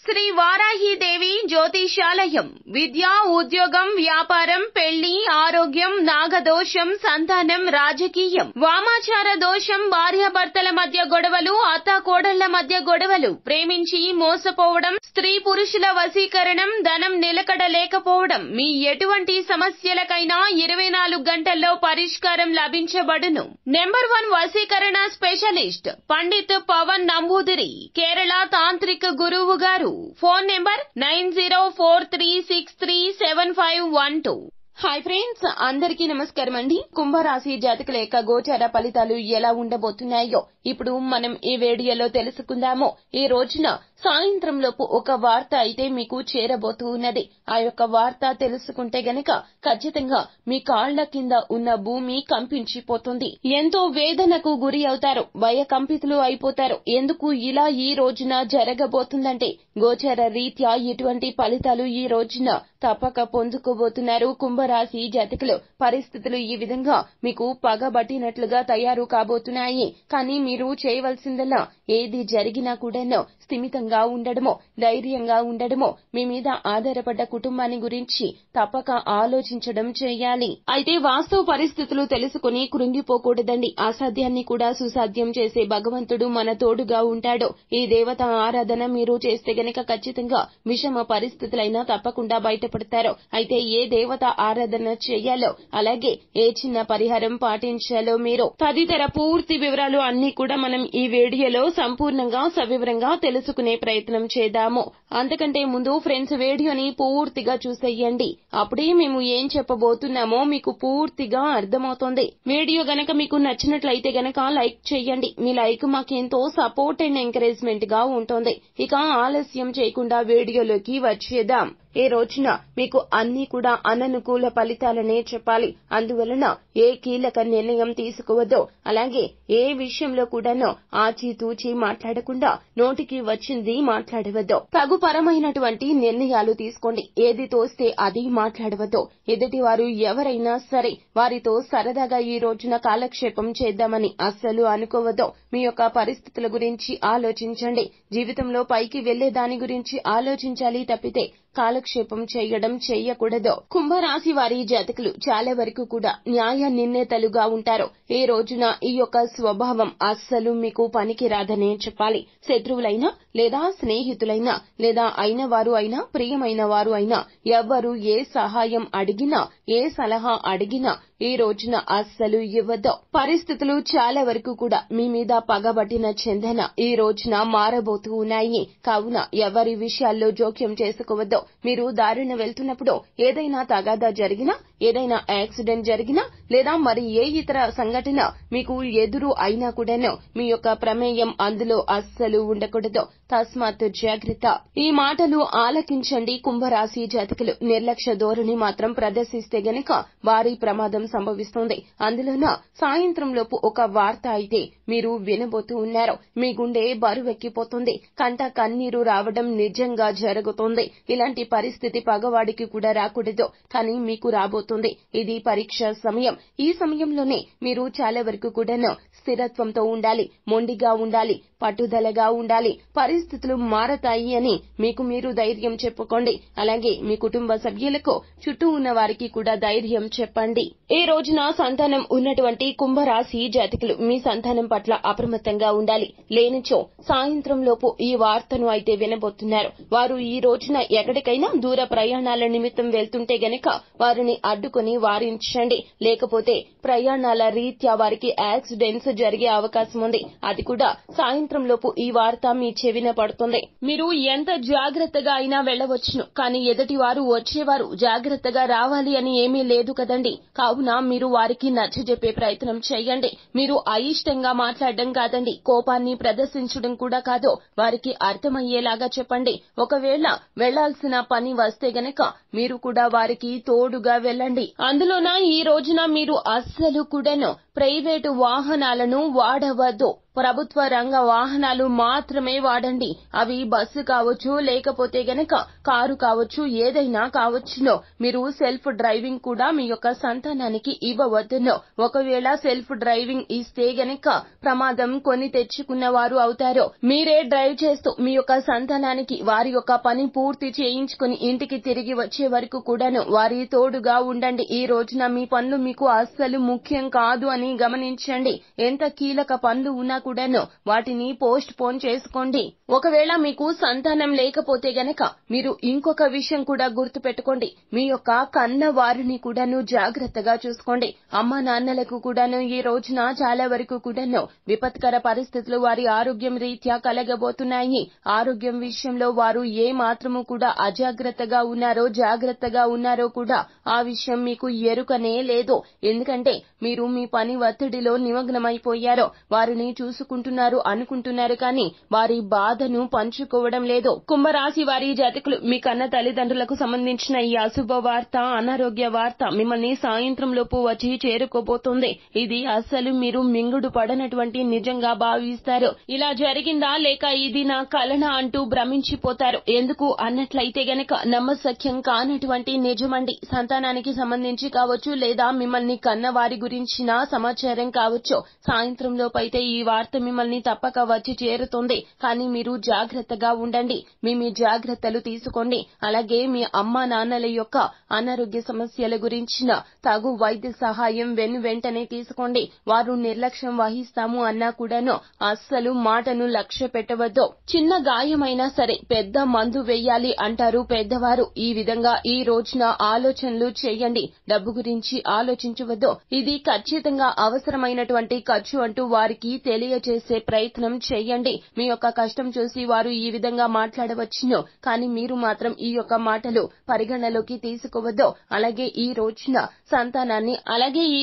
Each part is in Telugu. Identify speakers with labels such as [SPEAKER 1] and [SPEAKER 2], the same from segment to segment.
[SPEAKER 1] శ్రీ వారాహీదేవి జ్యోతిషాలయం. విద్య, ఉద్యోగం, వ్యాపారం, పెళ్లి, ఆరోగ్యం, నాగదోషం, సంతానం, రాజకీయం, వామాచార దోషం, భార్యాభర్తల మధ్య గొడవలు, అత్తాకోడళ్ల మధ్య గొడవలు, ప్రేమించి మోసపోవడం, స్త్రీ పురుషుల వశీకరణం, ధనం నిలకడ లేకపోవడం, మీ ఎటువంటి సమస్యలకైనా 24 గంటల్లో పరిష్కారం లభించబడును. నెంబర్ 1 వశీకరణ స్పెషలిస్ట్ పండిత్ పవన్ నంబూదిరి, కేరళ తాంత్రిక గురువు గారు. Phone number 9043637512. హాయ్ ఫ్రెండ్స్, అందరికీ నమస్కారం అండి. కుంభరాశి జాతకుల యొక్క గోచార ఫలితాలు ఎలా ఉండబోతున్నాయో ఇప్పుడు మనం ఈ వీడియోలో తెలుసుకుందాము. ఈ రోజున సాయంత్రం లోపు ఒక వార్త అయితే మీకు చేరబోతూ ఉన్నది. ఆ యొక్క వార్త తెలుసుకుంటే గనక ఖచ్చితంగా మీ కాళ్ల కింద ఉన్న భూమి కంపించిపోతుంది. ఎంతో వేదనకు గురి అవుతారు, భయకంపితులు అయిపోతారు. ఎందుకు ఇలా ఈ రోజున జరగబోతుందంటే గోచార రీత్యా ఇటువంటి ఫలితాలు ఈ రోజున తప్పక పొందుకోబోతున్నారు కుంభరాశి జాతకులు. పరిస్థితులు ఈ విధంగా మీకు పగబట్టినట్లుగా తయారు కాబోతున్నాయి. కానీ మీరు చేయవలసిందల్లా ఏది జరిగినా కూడాను స్థిమితంగా ఉండడమో, ధైర్యంగా ఉండడమో, మీ మీద ఆధారపడ్డ కుటుంబాన్ని గురించి తప్పక ఆలోచించడం చేయాలి. అయితే వాస్తవ పరిస్థితులు తెలుసుకుని కృంగిపోకూడదండి. అసాధ్యాన్ని కూడా సుసాధ్యం చేసే భగవంతుడు మన తోడుగా ఉంటాడు. ఈ దేవత ఆరాధన మీరు చేస్తే గనక ఖచ్చితంగా విషమ పరిస్థితులైనా తప్పకుండా బయటపడతారు. అయితే ఏ దేవత ఆరాధన చేయాలో, అలాగే ఏ చిన్న పరిహారం పాటించాలో మీరు తదితర పూర్తి వివరాలు అన్ని కూడా మనం ఈ వీడియోలో సంపూర్ణంగా సవివరంగా తెలుసుకునే ప్రయత్నం చేద్దాము. అంతకంటే ముందు ఫ్రెండ్స్, వీడియోని పూర్తిగా చూసేయండి. అప్పుడే మేము ఏం చెప్పబోతున్నామో మీకు పూర్తిగా అర్థమవుతుంది. వీడియో గనక మీకు నచ్చినట్లయితే గనక లైక్ చేయండి. మీ లైక్ మాకెంతో సపోర్ట్ అండ్ ఎంకరేజ్మెంట్ గా ఉంటుంది. ఇక ఆలస్యం చేయకుండా వీడియోలోకి వచ్చేద్దాం. ఈ రోజున మీకు అన్ని కూడా అననుకూల ఫలితాలనే చెప్పాలి. అందువలన ఏ కీలక నిర్ణయం తీసుకోవద్దో, అలాగే ఏ విషయంలో కూడానో ఆచితూచి మాట్లాడకుండా నోటికి వచ్చింది మాట్లాడవద్దో. తగుపరమైనటువంటి నిర్ణయాలు తీసుకోండి. ఏది తోస్తే అది మాట్లాడవద్దో. ఎదుటివారు ఎవరైనా సరే వారితో సరదాగా ఈ రోజున కాలక్షేపం చేద్దామని అస్సలు అనుకోవద్దో. మీ యొక్క పరిస్థితుల గురించి ఆలోచించండి. జీవితంలో పైకి వెళ్లే దాని గురించి ఆలోచించాలి తప్పితే కాలక్షేపం చేయడం చేయకూడదు. కుంభరాశి వారి జాతకులు చాలా వరకు కూడా న్యాయ నిర్ణేతలుగా ఉంటారు. ఈ రోజున ఈ యొక్క స్వభావం అస్సలు మీకు పనికి రాదనే చెప్పాలి. శత్రువులైనా లేదా స్నేహితులైనా లేదా అయిన వారు అయినా ప్రియమైన వారు అయినా ఎవ్వరు ఏ సహాయం అడిగినా, ఏ సలహా అడిగినా ఈ రోజున అస్సలు ఇవ్వద్దు. పరిస్థితులు చాలా వరకు కూడా మీ మీద పగబట్టిన చందన ఈ రోజున మారబోతూ ఉన్నాయి. కావున ఎవరి విషయాల్లో జోక్యం చేసుకోవద్దు. మీరు దారిన వెళ్తున్నప్పుడు ఏదైనా తగాదా జరిగినా, ఏదైనా యాక్సిడెంట్ జరిగినా లేదా మరి ఏ ఇతర సంఘటన మీకు ఎదురు అయినా కూడాను మీ యొక్క ప్రమేయం అందులో అస్సలు ఉండకూడదు. తస్మాత్ జాగ్రత్త. ఈ మాటలు ఆలకించండి కుంభరాశి జాతకులు. నిర్లక్ష్య ధోరణి మాత్రం ప్రదర్శిస్తే గనక భారీ ప్రమాదం సంభవిస్తుంది. అందులోన సాయంత్రం లోపు ఒక వార్త అయితే మీరు వినబోతూ ఉన్నారు. మీ గుండె బరువెక్కిపోతుంది. కంట కన్నీరు రావడం నిజంగా జరుగుతుంది. ఇలాంటి పరిస్థితి పగవాడికి కూడా రాకూడదు, కానీ మీకు రాబోతుంది. ఇది పరీక్ష సమయం. ఈ సమయంలోనే మీరు చాలా వరకు కూడాను స్థిరత్వంతో ఉండాలి, మొండిగా ఉండాలి, పట్టుదలగా ఉండాలి. పరిస్థితులు మారతాయి అని మీకు మీరు ధైర్యం చెప్పుకోండి. అలాగే మీ కుటుంబ సభ్యులకు, చుట్టూ ఉన్న వారికి కూడా ధైర్యం చెప్పండి. ఈ రోజున సంతానం ఉన్నటువంటి కుంభరాశి జాతకులు మీ సంతానం పట్ల అప్రమత్తంగా ఉండాలి. లేనిచో సాయంత్రం లోపు ఈ వార్తను అయితే వినబోతున్నారు. వారు ఈ రోజున ఎక్కడికైనా దూర ప్రయాణాల నిమిత్తం వెళ్తుంటే గనక వారిని అడ్డుకొని వారించండి. లేకపోతే ప్రయాణాల రీత్యా వారికి యాక్సిడెంట్స్ జరిగే అవకాశం ఉంది. అది కూడా సాయంత్రం లోపు ఈ వార్త మీ చెవిన పడుతుంది. మీరు ఎంత జాగ్రత్తగా అయినా వెళ్లవచ్చును, కానీ ఎదుటి వారు వచ్చేవారు జాగ్రత్తగా రావాలి అని ఏమీ లేదు కదండి. కావున మీరు వారికి నచ్చజెప్పే ప్రయత్నం చేయండి. మీరు అయిష్టంగా మాట్లాడడం కాదండి, కోపాన్ని ప్రదర్శించడం కూడా కాదు, వారికి అర్థమయ్యేలాగా చెప్పండి. ఒకవేళ వెళ్లాల్సిన పని వస్తే గనక మీరు కూడా వారికి తోడుగా వెళ్ళండి. అందులోన ఈ రోజున మీరు అస్సలు కూడాను ప్రైవేటు వాహనాలను వాడవద్దు. ప్రభుత్వ రంగ వాహనాలు మాత్రమే వాడండి. అవి బస్సు కావచ్చు, లేకపోతే గనక కారు కావచ్చు, ఏదైనా కావచ్చును. మీరు సెల్ఫ్ డ్రైవింగ్ కూడా మీ యొక్క సంతానానికి ఇవ్వవద్దును. ఒకవేళ సెల్ఫ్ డ్రైవింగ్ ఇస్తే గనక ప్రమాదం కొని తెచ్చుకున్న వారు అవుతారు. మీరే డ్రైవ్ చేస్తూ మీ యొక్క సంతానానికి వారి యొక్క పని పూర్తి చేయించుకుని ఇంటికి తిరిగి వచ్చే వరకు కూడాను వారి తోడుగా ఉండండి. ఈ రోజున మీ పనులు మీకు అస్సలు ముఖ్యం కాదు అని గమనించండి. ఎంత కీలక పనులు ఉన్నా కూడాను వాటిని పోస్ట్ పోన్ చేసుకోండి. ఒకవేళ మీకు సంతానం లేకపోతే గనక మీరు ఇంకొక విషయం కూడా గుర్తు పెట్టుకోండి. మీ యొక్క కన్న వారిని కూడాను జాగ్రత్తగా చూసుకోండి. అమ్మా నాన్నలకు కూడాను ఈ రోజున చాలా వరకు కూడాను విపత్కర పరిస్థితులు వారి ఆరోగ్యం రీత్యా కలగబోతున్నాయి. ఆరోగ్యం విషయంలో వారు ఏ మాత్రము కూడా అజాగ్రత్తగా ఉన్నారో జాగ్రత్తగా ఉన్నారో కూడా ఆ విషయం మీకు ఎరుకనే లేదు. ఎందుకంటే మీరు మీ పని ఒత్తిడిలో నిమగ్నమైపోయారో. వారిని చూసుకుంటున్నారు అనుకుంటున్నారు కానీ వారి బాధను పంచుకోవడం లేదు. కుంభరాశి వారి జాతకులు మీ కన్న తల్లిదండ్రులకు సంబంధించిన ఈ అశుభ వార్త, అనారోగ్య వార్త మిమ్మల్ని సాయంత్రం లోపు వచ్చి చేరుకోబోతుంది. ఇది అస్సలు మీరు మింగుడు పడనటువంటి నిజంగా భావిస్తారు. ఇలా జరిగిందా లేక ఇది నా కలన అంటూ భ్రమించిపోతారు. ఎందుకు అన్నట్లయితే గనక నమ్మశక్యం కానటువంటి నిజమండి. సంతానానికి సంబంధించి కావచ్చు లేదా మిమ్మల్ని కన్న వారి గురించిన సమాచారం కావచ్చు. సాయంత్రం లోపైతే ఈ వార్త మిమ్మల్ని తప్పక వచ్చి చేరుతుంది. కానీ మీరు జాగ్రత్తగా ఉండండి. మీ జాగ్రత్తలు తీసుకోండి. అలాగే మీ అమ్మా నాన్నల యొక్క అనారోగ్య సమస్యల గురించిన తగు వైద్య సహాయం వెంటనే తీసుకోండి. వారు నిర్లక్ష్యం వహిస్తాము అన్నా కూడాను అస్సలు మాటను లక్ష్య పెట్టవద్దు. చిన్న గాయమైనా సరే పెద్ద మందు వెయ్యాలి అంటారు పెద్దవారు. ఈ విధంగా ఈ రోజున ఆలోచనలు చేయండి. డబ్బు గురించి ఆలోచించవద్దు. ఇది ఖచ్చితంగా అవసరమైనటువంటి ఖర్చు అంటూ వారికి తెలియజేసే ప్రయత్నం చేయండి. మీ యొక్క కష్టం చూసి వారు ఈ విధంగా మాట్లాడవచ్చును. కానీ మీరు మాత్రం ఈ యొక్క మాటలు పరిగణలోకి తీసుకోవద్దు. అలాగే ఈ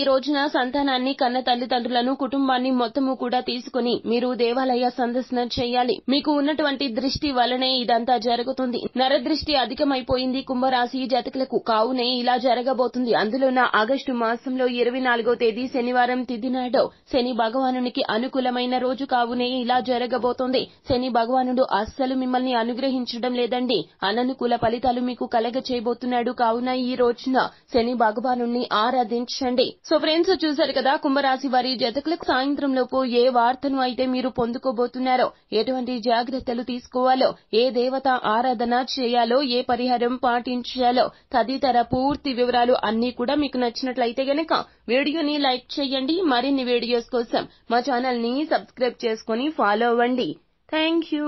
[SPEAKER 1] రోజున సంతానాన్ని కన్న తల్లిదండ్రులను కుటుంబాన్ని మొత్తము కూడా తీసుకుని మీరు దేవాలయ సందర్శన చేయాలి. మీకు ఉన్నటువంటి దృష్టి వలనే ఇదంతా జరుగుతుంది. నరదృష్టి అధికమైపోయింది కుంభరాశి జాతకులకు. కావునే ఇలా జరగబోతుంది. అందులోన ఆగస్టు మాసంలో 24వ తేదీ శనివారం తిథి నాడు శని భగవానునికి అనుకూలమైన రోజు. కావునే ఇలా జరగబోతోంది. శని భగవానుడు అస్సలు మిమ్మల్ని అనుగ్రహించడం లేదండి. అననుకూల ఫలితాలు మీకు కలగ చేయబోతున్నాడు. కావున ఈ రోజున శని భగవాను ఆరాధించండి. సో ఫ్రెండ్స్, చూశారు కదా కుంభరాశి వారి జాతకులకు సాయంత్రం లోపు ఏ వార్తను అయితే మీరు పొందుకోబోతున్నారో, ఎటువంటి జాగ్రత్తలు తీసుకోవాలో, ఏ దేవత ఆరాధన చేయాలో, ఏ పరిహారం పాటించాలో తదితర పూర్తి వివరాలు అన్ని కూడా మీకు నచ్చినట్లయితే గనక వీడియోని లైక్ చేయండి. మరిన్ని వీడియోస్ కోసం మా ఛానల్ ని సబ్స్క్రైబ్ చేసుకుని ఫాలో అవ్వండి. Thank you.